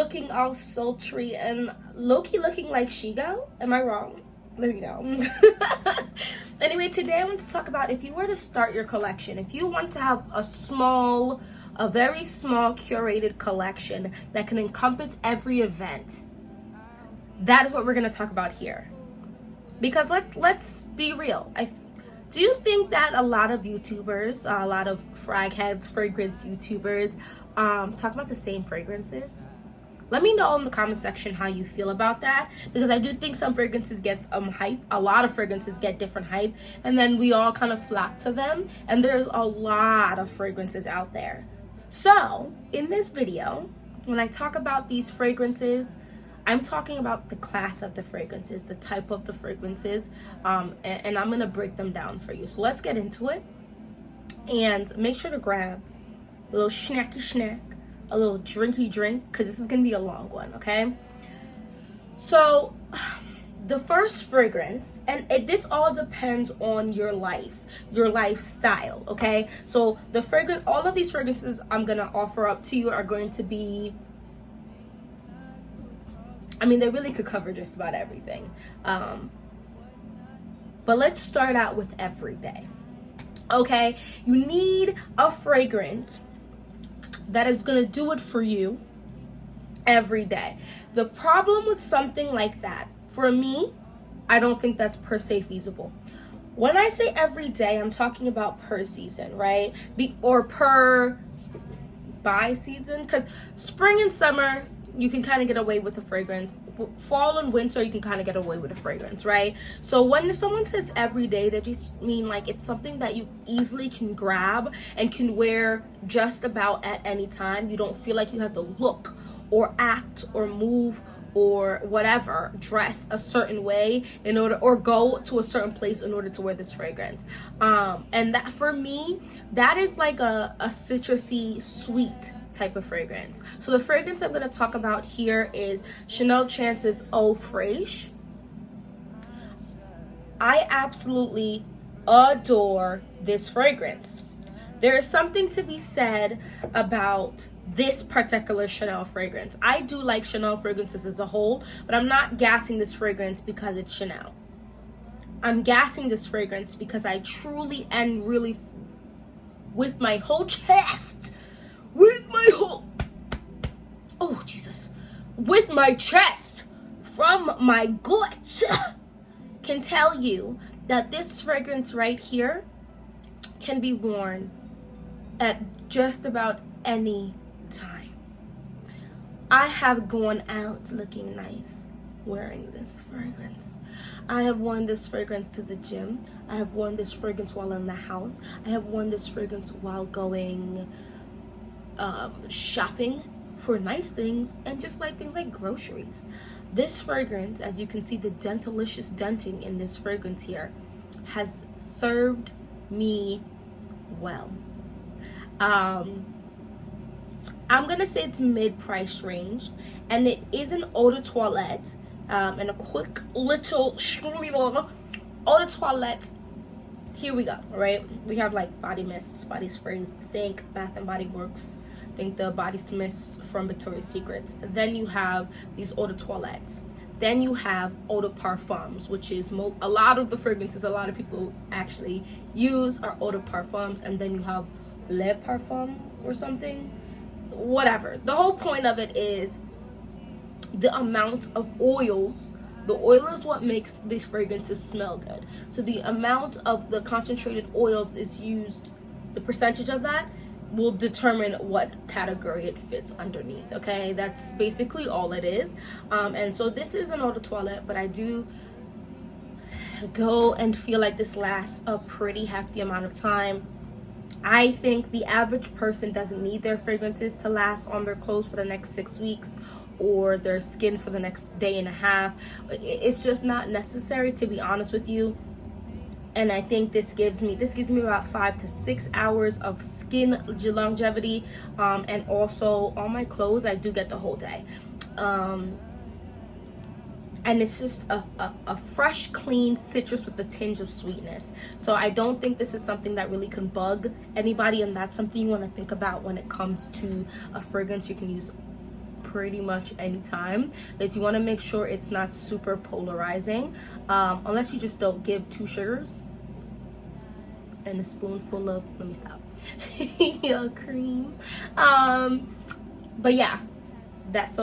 looking all sultry and low-key looking like Shigo. Am I wrong? Let me know. Anyway, today I want to talk about if you were to start your collection, if you want to have a very small curated collection that can encompass every event, that is what we're going to talk about here. Because let's be real. Do you think that a lot of YouTubers, a lot of frag heads, fragrance YouTubers, talk about the same fragrances? Let me know in the comment section how you feel about that, because I do think some fragrances get hype. A lot of fragrances get different hype, and then we all kind of flock to them, and there's a lot of fragrances out there. So in this video, when I talk about these fragrances, I'm talking about the class of the fragrances, the type of the fragrances, and I'm gonna break them down for you. So let's get into it, and make sure to grab a little snacky snack, a little drinky drink, because this is gonna be a long one, okay? So the first fragrance, and this all depends on your lifestyle, okay? So the fragrance, all of these fragrances I'm gonna offer up to you are going to be, I mean, they really could cover just about everything. But let's start out with everyday. Okay, you need a fragrance that is gonna do it for you every day. The problem with something like that, for me, I don't think that's per se feasible. When I say every day, I'm talking about per season, right? Or per by season, because spring and summer, you can kind of get away with a fragrance. Fall and winter, you can kind of get away with a fragrance, right? So when someone says every day, they just mean like it's something that you easily can grab and can wear just about at any time. You don't feel like you have to look or act or move or whatever, dress a certain way in order, or go to a certain place in order to wear this fragrance. And that, for me, that is like a citrusy, sweet type of fragrance. So the fragrance I'm going to talk about here is Chanel Chance's Eau Fraiche. I absolutely adore this fragrance. There is something to be said about this particular Chanel fragrance. I do like Chanel fragrances as a whole, but I'm not gassing this fragrance because it's Chanel. I'm gassing this fragrance because I truly and really, with my whole chest, with my chest, from my gut, can tell you that this fragrance right here can be worn at just about any time. I have gone out looking nice wearing this fragrance. I have worn this fragrance to the gym. I have worn this fragrance while in the house. I have worn this fragrance while going shopping for nice things, and just like things like groceries. This fragrance, as you can see, the dentalicious denting in this fragrance here has served me well. I'm gonna say it's mid-price range, and it is an eau de toilette, and a quick little eau de toilette. Here we go. Right, we have like body mists, body sprays. Think Bath and Body Works. Think the body mist from Victoria's Secrets. Then you have these eau de toilettes. Then you have eau de parfums, which is a lot of the fragrances a lot of people actually use are eau de parfums. And then you have Le Parfum or something, whatever. The whole point of it is the amount of oils. The oil is what makes these fragrances smell good. So the amount of the concentrated oils is used, the percentage of that will determine what category it fits underneath. Okay, that's basically all it is. And so this is an eau de toilette, but I do go and feel like this lasts a pretty hefty amount of time. I think the average person doesn't need their fragrances to last on their clothes for the next 6 weeks or their skin for the next day and a half. It's just not necessary, to be honest with you. And I think this gives me about 5 to 6 hours of skin longevity, and also on my clothes I do get the whole day. And it's just a fresh, clean citrus with a tinge of sweetness. So I don't think this is something that really can bug anybody, and that's something you want to think about when it comes to a fragrance you can use pretty much anytime. Is you want to make sure it's not super polarizing, unless you just don't give 2 sugars and a spoonful of, let me stop, cream. But yeah, that's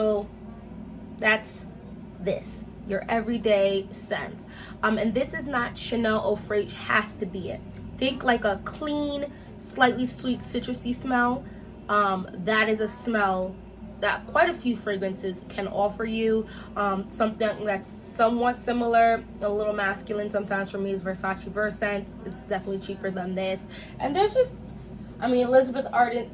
this, your everyday scent. And this is not Chanel Eau Fraiche, has to be it. Think like a clean, slightly sweet, citrusy smell. That is a smell that quite a few fragrances can offer you. Something that's somewhat similar, a little masculine sometimes for me, is Versace Versense. It's definitely cheaper than this. And there's just, I mean, Elizabeth Arden,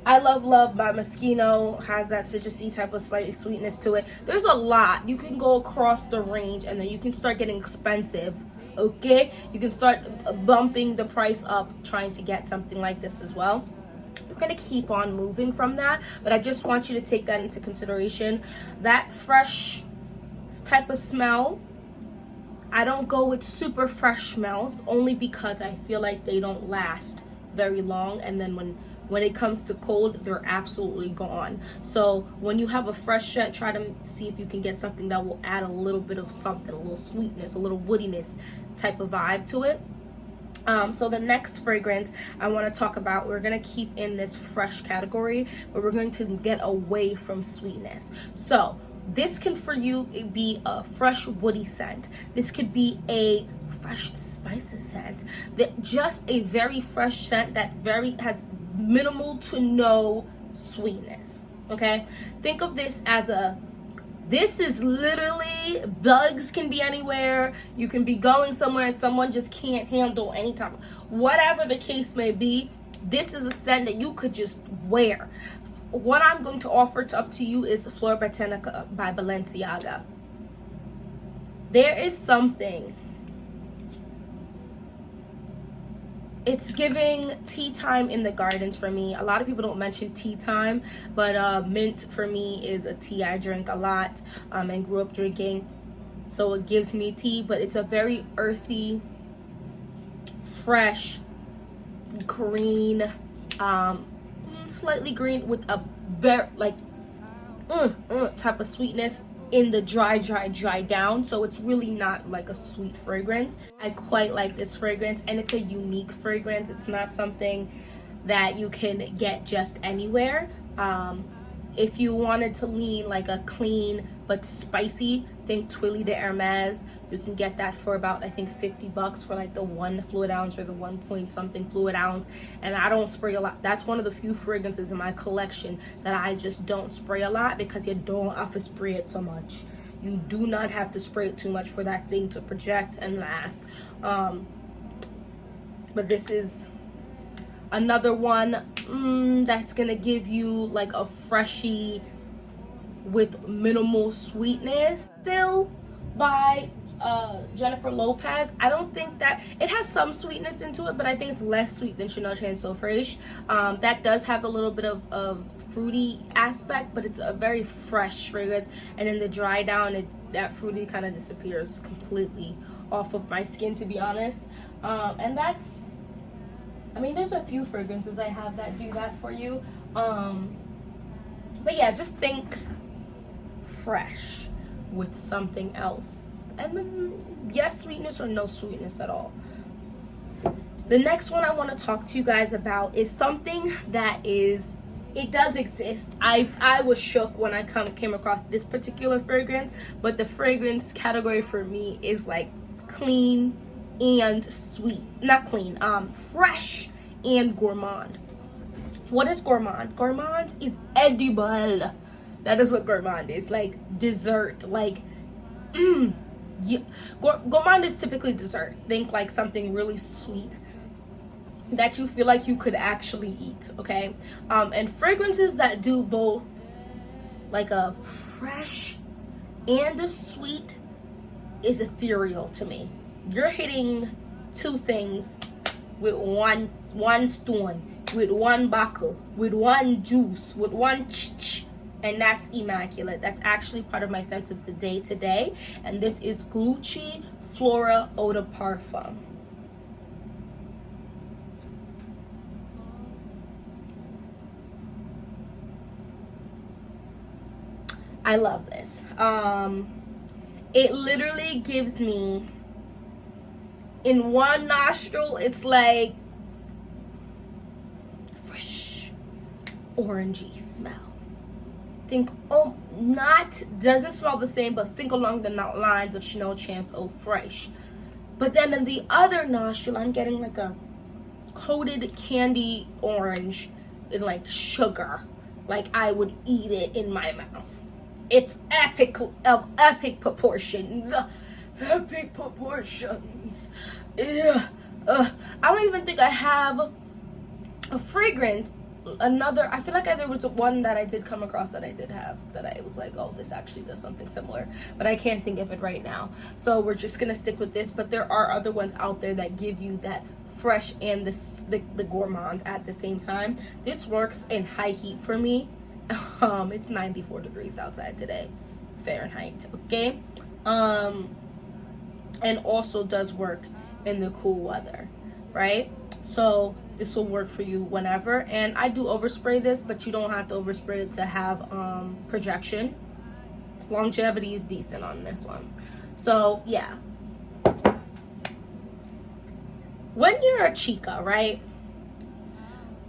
I Love Love by Moschino has that citrusy type of slightly sweetness to it. There's a lot. You can go across the range, and then you can start getting expensive. Okay, you can start bumping the price up trying to get something like this as well. We're gonna keep on moving from that, but I just want you to take that into consideration. That fresh type of smell, I don't go with super fresh smells, only because I feel like they don't last very long, and then when it comes to cold, they're absolutely gone. So when you have a fresh scent, try to see if you can get something that will add a little bit of something, a little sweetness, a little woodiness type of vibe to it. So the next fragrance I want to talk about, we're going to keep in this fresh category, but we're going to get away from sweetness. So this can for you be a fresh woody scent. This could be a fresh spicy scent. Just a very fresh scent that has minimal to no sweetness. Okay, think of this as this is literally, bugs can be anywhere. You can be going somewhere and someone just can't handle any type of, whatever the case may be, this is a scent that you could just wear. What I'm going to offer up to you is Flor Botanica by Balenciaga. There is something, it's giving tea time in the gardens for me. A lot of people don't mention tea time, but mint for me is a tea I drink a lot and grew up drinking. So it gives me tea, but it's a very earthy, fresh, green, slightly green with a very type of sweetness in the dry down. So it's really not like a sweet fragrance. I quite like this fragrance, and it's a unique fragrance. It's not something that you can get just anywhere. If you wanted to lean like a clean but spicy, think Twilly de Hermes. You can get that for about, I think, $50 for like the 1 fluid ounce or the 1 point something fluid ounce. And I don't spray a lot. That's one of the few fragrances in my collection that I just don't spray a lot, because you don't have to spray it so much. You do not have to spray it too much for that thing to project and last. But this is another one that's gonna give you like a freshy with minimal sweetness. Still by Jennifer Lopez. I don't think that it has some sweetness into it, but I think it's less sweet than Chanel Chanson Fraîche. That does have a little bit of fruity aspect, but it's a very fresh fragrance, and in the dry down, that fruity kind of disappears completely off of my skin, to be honest. And that's, I mean, there's a few fragrances I have that do that for you. But yeah, just think fresh with something else. And then, yes, sweetness or no sweetness at all. The next one I want to talk to you guys about is something that it does exist. I was shook when I came across this particular fragrance, but the fragrance category for me is like clean and sweet. Not clean, fresh and gourmand. What is gourmand? Gourmand is edible. That is what gourmand is, like dessert, like gourmand is typically dessert. Think like something really sweet that you feel like you could actually eat, okay? And fragrances that do both like a fresh and a sweet is ethereal to me. You're hitting two things with one stone, with one buckle, with one juice, with one and that's immaculate. That's actually part of my sense of the day today, and this is Gucci Flora Eau de Parfum. I love this. It literally gives me, in one nostril, it's like fresh, orangey smell. Think, oh, not, doesn't smell the same, but think along the lines of Chanel Chance Eau Fresh. But then in the other nostril, I'm getting like a coated candy orange in like sugar. Like I would eat it in my mouth. It's epic, of epic proportions. Epic proportions. I don't even think I have a fragrance. I feel like there was one that I did come across that I did have, that I was like, oh, this actually does something similar, but I can't think of it right now. So we're just gonna stick with this, but there are other ones out there that give you that fresh and the gourmand at the same time. This works in high heat for me. It's 94 degrees outside today, Fahrenheit, okay? And also does work in the cool weather, right? So this will work for you whenever. And I do overspray this, but you don't have to overspray it to have projection. Longevity is decent on this one. So yeah, when you're a chica, right,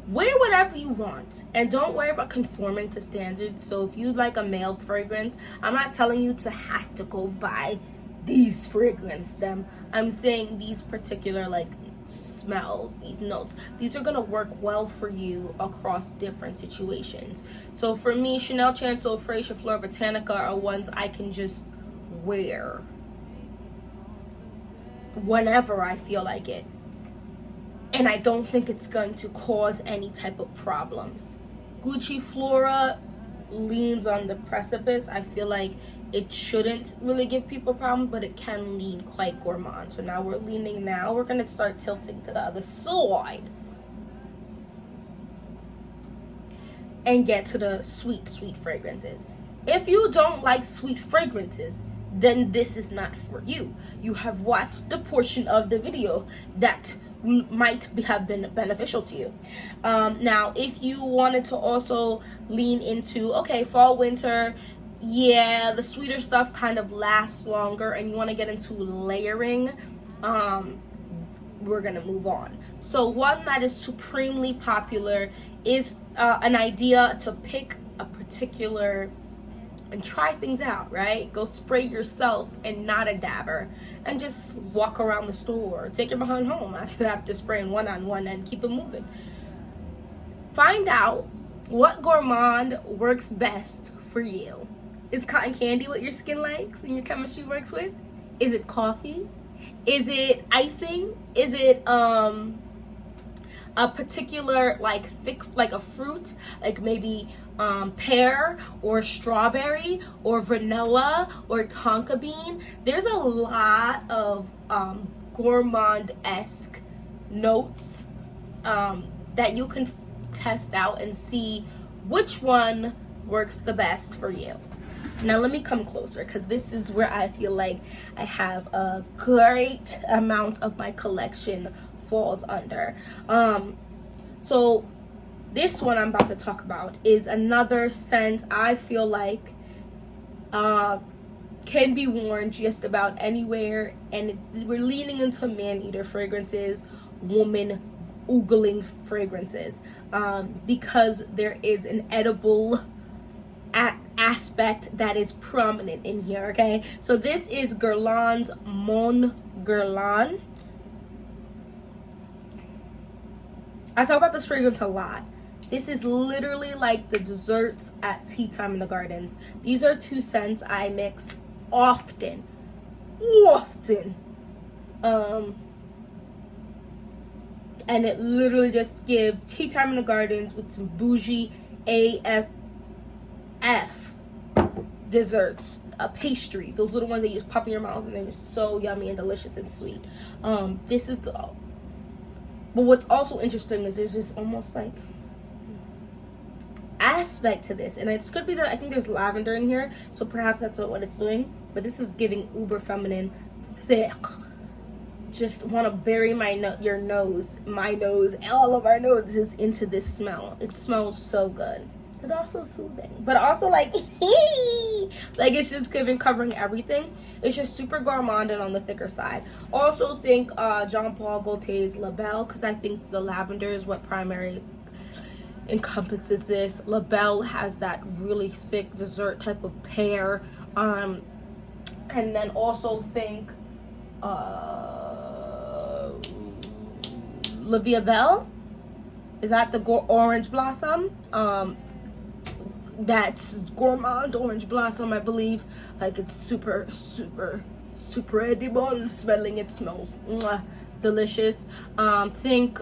wear whatever you want and don't worry about conforming to standards. So if you like a male fragrance, I'm not telling you to have to go buy these fragrance them. I'm saying these particular like smells, these notes, these are gonna work well for you across different situations. So for me, Chanel Chance Eau Fresh and Flora Botanica are ones I can just wear whenever I feel like it, and I don't think it's going to cause any type of problems. Gucci Flora leans on the precipice. I feel like it shouldn't really give people problems, but it can lean quite gourmand. So now we're going to start tilting to the other side and get to the sweet fragrances. If you don't like sweet fragrances, then this is not for you. You have watched the portion of the video that might have been beneficial to you. Now, if you wanted to also lean into, okay, fall, winter, yeah, the sweeter stuff kind of lasts longer, and you want to get into layering, we're gonna move on. So one that is supremely popular is an idea to pick a particular and try things out, right? Go spray yourself and not a dabber, and just walk around the store, take your behind home after spraying one on one, and keep it moving. Find out what gourmand works best for you. Is cotton candy what your skin likes and your chemistry works with? Is it coffee? Is it icing? Is it a particular like thick, like a fruit, like maybe pear or strawberry or vanilla or tonka bean? There's a lot of gourmand-esque notes that you can test out and see which one works the best for you. Now let me come closer, because this is where I feel like I have a great amount of my collection falls under. So this one I'm about to talk about is another scent I feel like can be worn just about anywhere, and we're leaning into man-eater fragrances, woman oogling fragrances, because there is an edible aspect that is prominent in here, okay? So this is Guerlain's Mon Guerlain. I talk about this fragrance a lot. This is literally like the desserts at tea time in the gardens. These are two scents I mix often. And it literally just gives tea time in the gardens with some bougie ASF desserts, pastries, those little ones that you just pop in your mouth and they're just so yummy and delicious and sweet. This is, but what's also interesting is there's this almost like aspect to this, and it could be that I think there's lavender in here, so perhaps that's what it's doing. But this is giving uber feminine, thick. Just want to bury my nose, all of our noses into this smell. It smells so good, but also soothing, but also like Like, it's just giving, covering everything. It's just super gourmand and on the thicker side. Also think Jean Paul Gaultier's La Belle, because I think the lavender is what primary encompasses this. La Belle has that really thick dessert type of pear. And then also think La Vie Belle. Is that the orange blossom? That's Gourmand orange blossom, I believe. Like, it's super edible smelling. It smells delicious. Think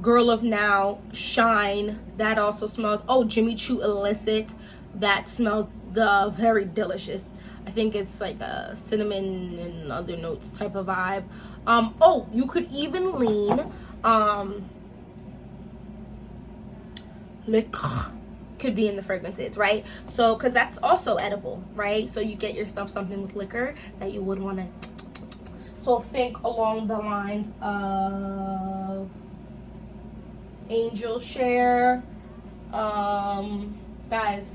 Girl of Now Shine. That also smells. Oh, Jimmy Choo Illicit. That smells very delicious. I think it's like a cinnamon and other notes type of vibe. Oh, you could even lean liquor could be in the fragrances, right? So, because that's also edible, right? So you get yourself something with liquor that you would want to. So think along the lines of Angel Share, guys.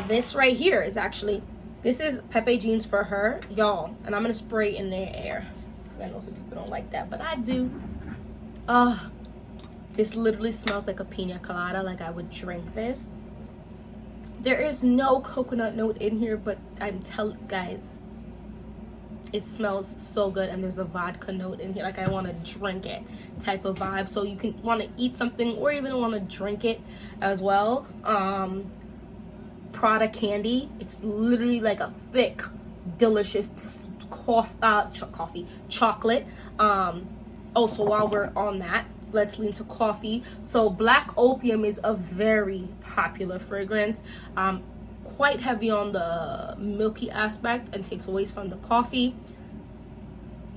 This right here is actually, this is Pepe Jeans for Her, y'all, and I'm gonna spray in their air. I know some people don't like that, but I do. This literally smells like a pina colada. Like, I would drink this. There is no coconut note in here, but I'm telling guys, it smells so good. And there's a vodka note in here. Like, I want to drink it type of vibe. So you can want to eat something or even want to drink it as well. Prada Candy. It's literally like a thick, delicious chocolate. Also, while we're on that, let's lean to coffee. So Black Opium is a very popular fragrance, quite heavy on the milky aspect and takes away from the coffee,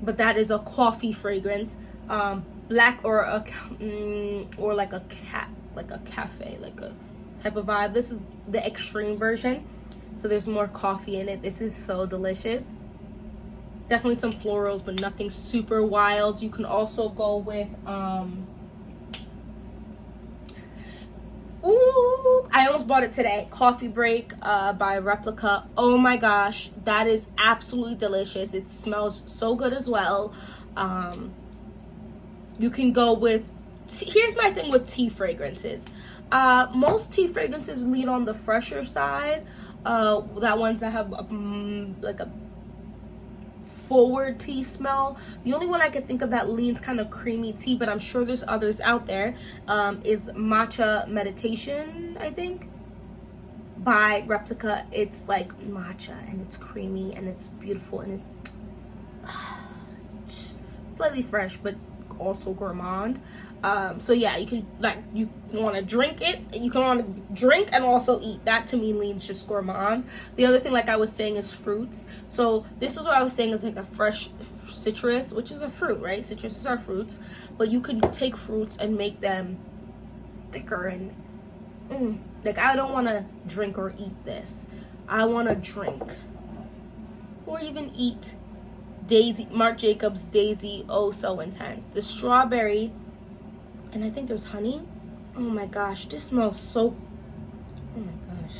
but that is a coffee fragrance. Black or like a cafe, like a type of vibe. This is the extreme version, so there's more coffee in it. This is so delicious. Definitely some florals, but nothing super wild. You can also go with ooh, I almost bought it today. Coffee Break by Replica. Oh my gosh, that is absolutely delicious. It smells so good as well. You can go with here's my thing with tea fragrances. Most tea fragrances lean on the fresher side. That ones that have like a forward tea smell. The only one I can think of that leans kind of creamy tea, but I'm sure there's others out there, is Matcha Meditation, I think, by Replica. It's like matcha and it's creamy and it's beautiful and it's slightly fresh, but also gourmand. So yeah, you can, like, you want to drink it, you can want to drink and also eat. That to me leans just gourmand. The other thing, like I was saying, is fruits. So this is what I was saying is like a fresh citrus, which is a fruit, right? Citruses are fruits, but you can take fruits and make them thicker and like, I don't want to drink or eat this. I want to drink or even eat Daisy, Marc Jacobs Daisy Oh So Intense. The strawberry, and I think there's honey. Oh my gosh, this smells so, oh my gosh.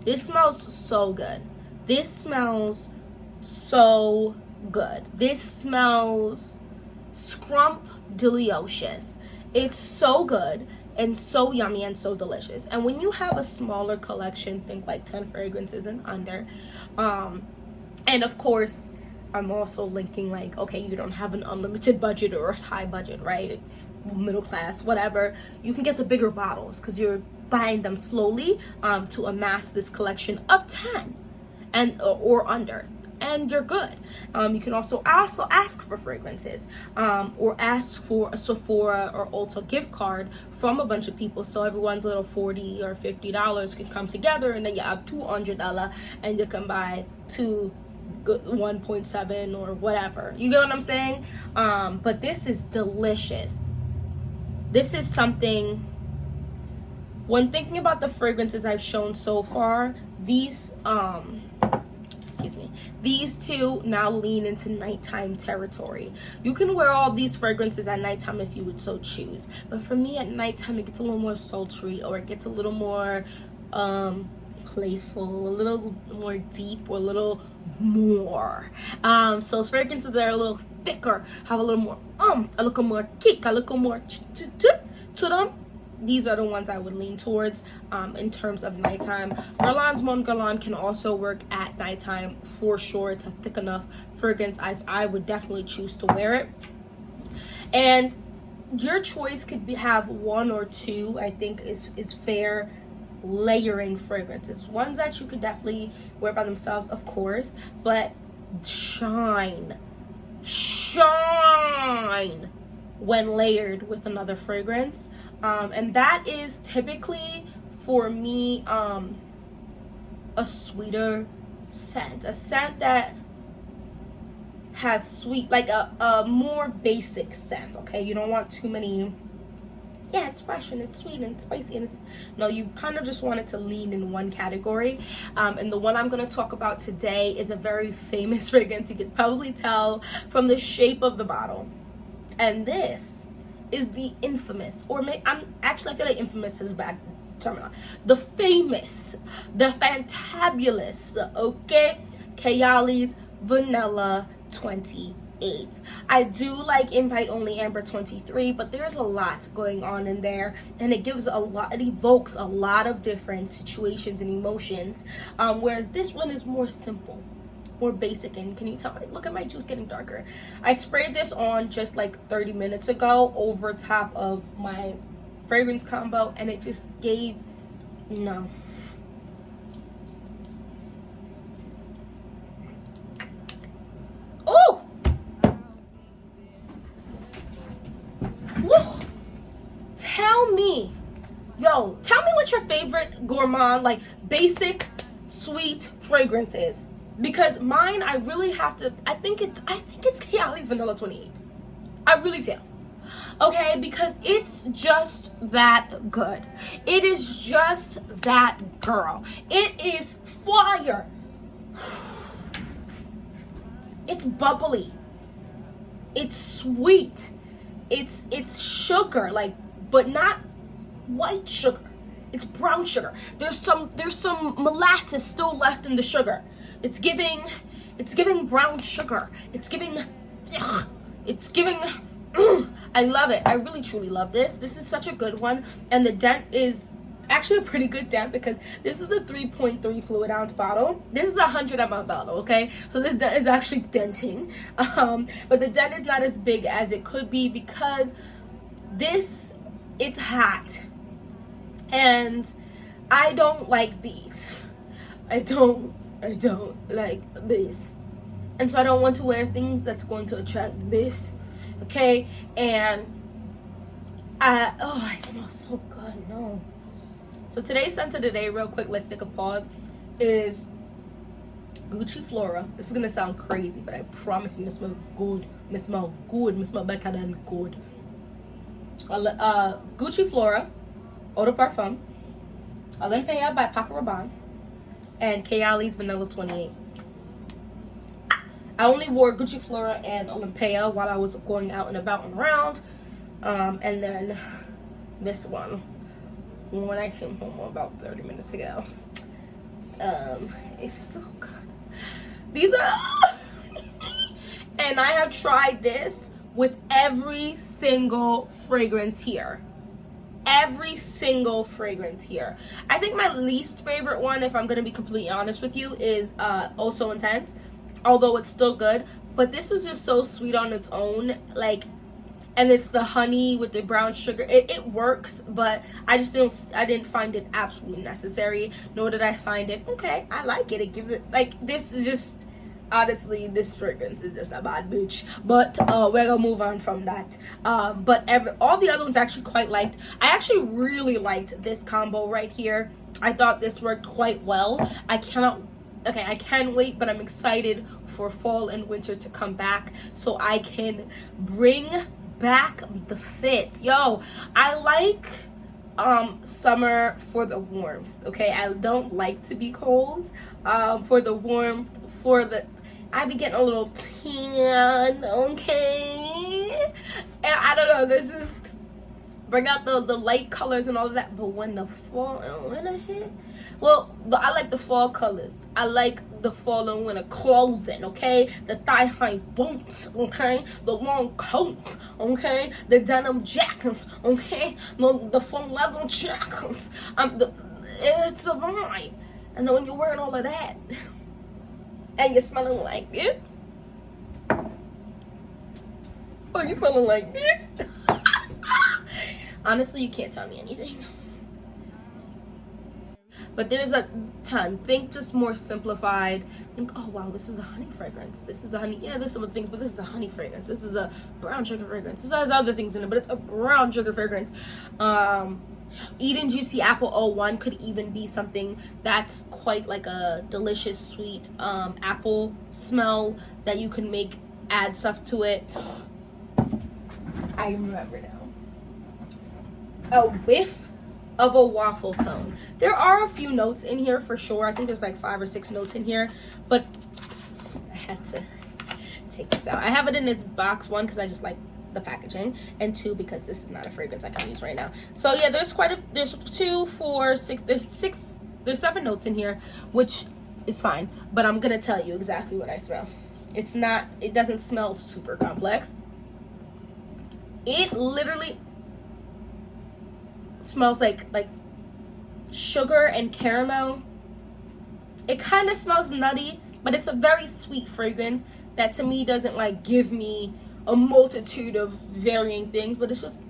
This smells so good. This smells so good. This smells scrumptious. It's so good and so yummy and so delicious. And when you have a smaller collection, think like 10 fragrances and under, and of course, I'm also linking, like, okay, you don't have an unlimited budget or a high budget, right? Middle class, whatever. You can get the bigger bottles because you're buying them slowly to amass this collection of 10 and or under, and you're good. You can also ask for fragrances, or ask for a Sephora or Ulta gift card from a bunch of people, so everyone's little $40 or $50 can come together, and then you have $200 and you can buy 1.7 or whatever. You get what I'm saying? But this is delicious. This is something, when thinking about the fragrances I've shown so far, these excuse me, these two now lean into nighttime territory. You can wear all these fragrances at nighttime if you would so choose, but for me at nighttime it gets a little more sultry, or it gets a little more playful, a little more deep, or a little more. So fragrances that are a little thicker, have a little more a little more kick, a little more to them. These are the ones I would lean towards in terms of nighttime. Guerlain's Mon Guerlain can also work at nighttime for sure. It's a thick enough fragrance. I would definitely choose to wear it. And your choice could have one or two, I think is fair, layering fragrances. Ones that you could definitely wear by themselves, of course, but shine when layered with another fragrance. And that is typically for me a sweeter scent, a scent that has sweet, like a more basic scent. Okay, you don't want too many. Yeah, it's fresh and it's sweet and spicy and no, you kind of just want it to lean in one category. And the one I'm going to talk about today is a very famous fragrance. You could probably tell from the shape of the bottle. And this is the infamous, or I feel like infamous is a bad terminology. The famous, the fantabulous, okay, Kayali's Vanilla 28. I do like Invite Only Amber 23, but there's a lot going on in there, and it evokes a lot of different situations and emotions, whereas this one is more simple, more basic. And can you tell me, look at my juice getting darker. I sprayed this on just like 30 minutes ago over top of my fragrance combo, and it just gave no. Oh, tell me what your favorite Gourmand, like basic sweet fragrance is, because mine, I really have to, I think it's Kayali's Vanilla 28. I really do. Okay, because it's just that good. It is just that girl. It is fire. It's bubbly. It's sweet. It's sugar, like, but not white sugar. It's brown sugar. There's some molasses still left in the sugar. It's giving brown sugar. It's giving I love it. I really truly love this. This is such a good one, and the dent is actually a pretty good dent, because this is the 3.3 fluid ounce bottle. This is a 100 ml bottle, okay? So this dent is actually denting, but the dent is not as big as it could be, because it's hot, and I don't like bees. I don't like bees, and so I don't want to wear things that's going to attract bees, okay? And I smell so good. No. So today's scent of the day, real quick, let's take a pause, is Gucci Flora. This is gonna sound crazy, but I promise you, it smells good. It smells good. It smells better than good. Gucci Flora, Eau de Parfum, Olympia by Paco Rabanne, and Kayali's Vanilla 28. I only wore Gucci Flora and Olympia while I was going out and about and around, and then this one when I came home about 30 minutes ago. It's so good. These are and I have tried this with every single fragrance here. Every single fragrance here. I think my least favorite one, if I'm gonna be completely honest with you, is Oh So Intense, although it's still good. But this is just so sweet on its own, like, and it's the honey with the brown sugar. It works, but I didn't find it absolutely necessary, nor did I find it, okay, I like it. It gives it, like, this is just, honestly, this fragrance is just a bad bitch. But we're gonna move on from that. But all the other ones I actually quite liked. I actually really liked this combo right here. I thought this worked quite well. I can't wait, but I'm excited for fall and winter to come back so I can bring back the fits. Yo, I like summer for the warmth, okay? I don't like to be cold. For the warmth, I be getting a little tan, okay? And I don't know, there's just bring out the light colors and all of that. But when the fall and winter hit, well, I like the fall colors. I like the fall and winter clothing, okay? The thigh-high boots, okay? The long coats, okay? The denim jackets, okay? The full leather jackets. It's a vibe. And then when you're wearing all of that and you're smelling like this, oh, you're smelling like this. Honestly, you can't tell me anything. But there's a ton. Think just more simplified. Think, oh wow, this is a honey fragrance. This is a honey. Yeah, there's some other things, but this is a honey fragrance. This is a brown sugar fragrance. This has other things in it, but it's a brown sugar fragrance. Eden Juicy Apple 01 could even be something that's quite like a delicious, sweet apple smell that you can add stuff to it. I remember now. A whiff of a waffle cone. There are a few notes in here for sure. I think there's like 5 or 6 notes in here, but I had to take this out. I have it in its box, 1 because I just like the packaging, and 2 because this is not a fragrance I can use right now. So yeah, there's 2, 4, 6, there's 7 notes in here, which is fine, but I'm gonna tell you exactly what I smell. It doesn't smell super complex. It literally smells like sugar and caramel. It kind of smells nutty, but it's a very sweet fragrance that to me doesn't like give me a multitude of varying things, but it's just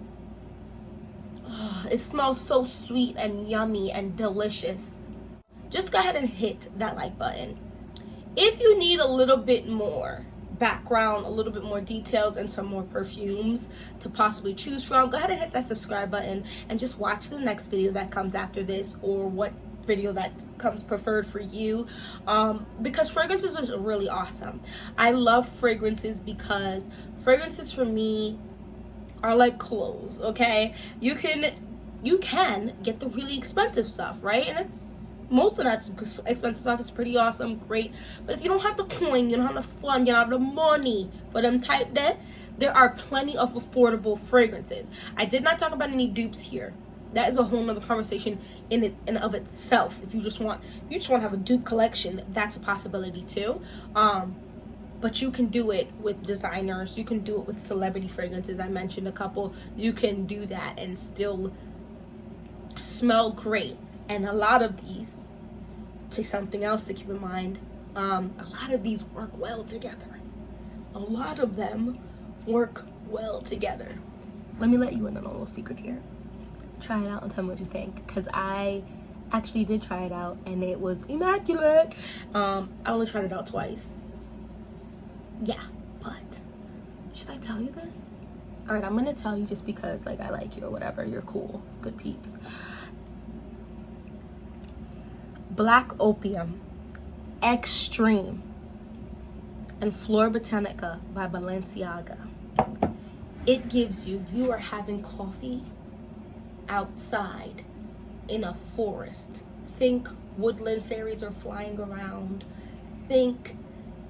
it smells so sweet and yummy and delicious. Just go ahead and hit that like button. If you need a little bit more background, a little bit more details, and some more perfumes to possibly choose from, go ahead and hit that subscribe button and just watch the next video that comes after this, or what video that comes preferred for you, because fragrances is really awesome. I love fragrances because fragrances for me are like clothes, okay? You can get the really expensive stuff, right? And most of that expensive stuff is pretty awesome, great. But if you don't have the coin, you don't have the fun, you don't have the money for them type debt, there are plenty of affordable fragrances. I did not talk about any dupes here. That is a whole nother conversation in and of itself. If you just want to have a dupe collection, that's a possibility too. But you can do it with designers. You can do it with celebrity fragrances. I mentioned a couple. You can do that and still smell great. And a lot of these, to something else to keep in mind, a lot of these work well together. A lot of them work well together. Let me let you in on a little secret here. Try it out and tell me what you think, because I actually did try it out and it was immaculate. I only tried it out twice. Yeah, but should I tell you this? All right, I'm gonna tell you just because like I like you or whatever. You're cool, good peeps. Black Opium, Extreme, and Flora Botanica by Balenciaga. It gives you are having coffee outside in a forest. Think woodland fairies are flying around. Think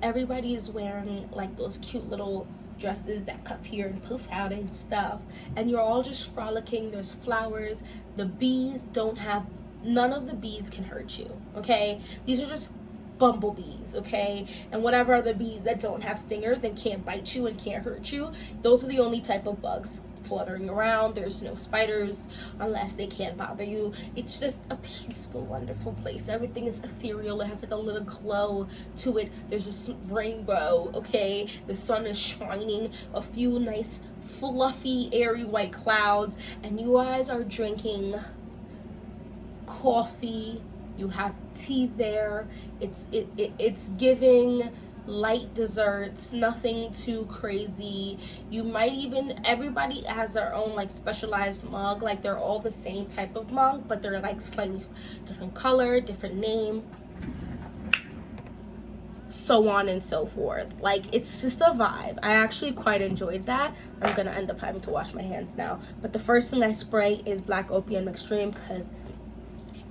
everybody is wearing like those cute little dresses that cuff here and poof out and stuff, and you're all just frolicking. There's flowers. The bees don't have, none of the bees can hurt you, okay? These are just bumblebees, okay? And whatever other bees that don't have stingers and can't bite you and can't hurt you, those are the only type of bugs fluttering around. There's no spiders unless they can't bother you. It's just a peaceful, wonderful place. Everything is ethereal. It has like a little glow to it. There's just rainbow, okay? The sun is shining, a few nice fluffy airy white clouds, and you guys are drinking coffee. You have tea there. It's giving light desserts, nothing too crazy. You might even, everybody has their own like specialized mug, like they're all the same type of mug, but they're like slightly different color, different name. so on and so forth. Like, it's just a vibe. I actually quite enjoyed that. I'm gonna end up having to wash my hands now, but the first thing I spray is Black Opium Extreme because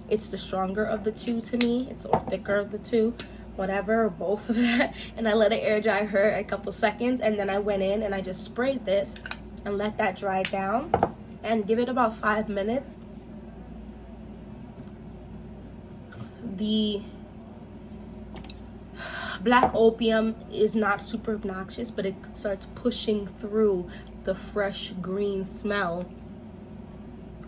it's the stronger of the two to me. It's or thicker of the two, whatever, or both of that. And I let it air dry her a couple seconds, and then I went in and I just sprayed this and let that dry down and give it about 5 minutes. The Black Opium is not super obnoxious, but it starts pushing through the fresh green smell.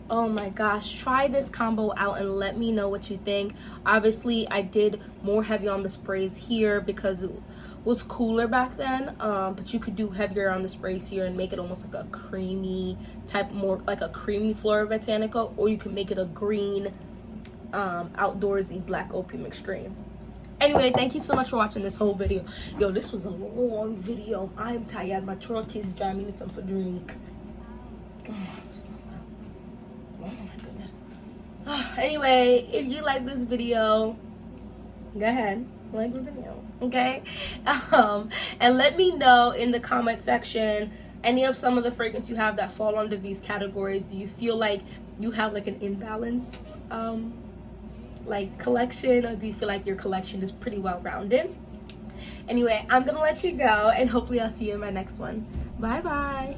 Oh my gosh, try this combo out and let me know what you think. Obviously, I did more heavy on the sprays here because it was cooler back then, but you could do heavier on the sprays here and make it almost like a creamy type, more like a creamy Flora Botanica, or you can make it a green outdoorsy Black Opium Extreme. Anyway, thank you so much for watching this whole video. Yo, this was a long video. I'm tired. My throat is dry. I need something for drink. Oh my goodness. Anyway, if you like this video, go ahead, like the video, okay? And let me know in the comment section any of some of the fragrance you have that fall under these categories. Do you feel like you have like an imbalanced like collection, or do you feel like your collection is pretty well rounded? Anyway, I'm gonna let you go, and hopefully I'll see you in my next one. Bye bye.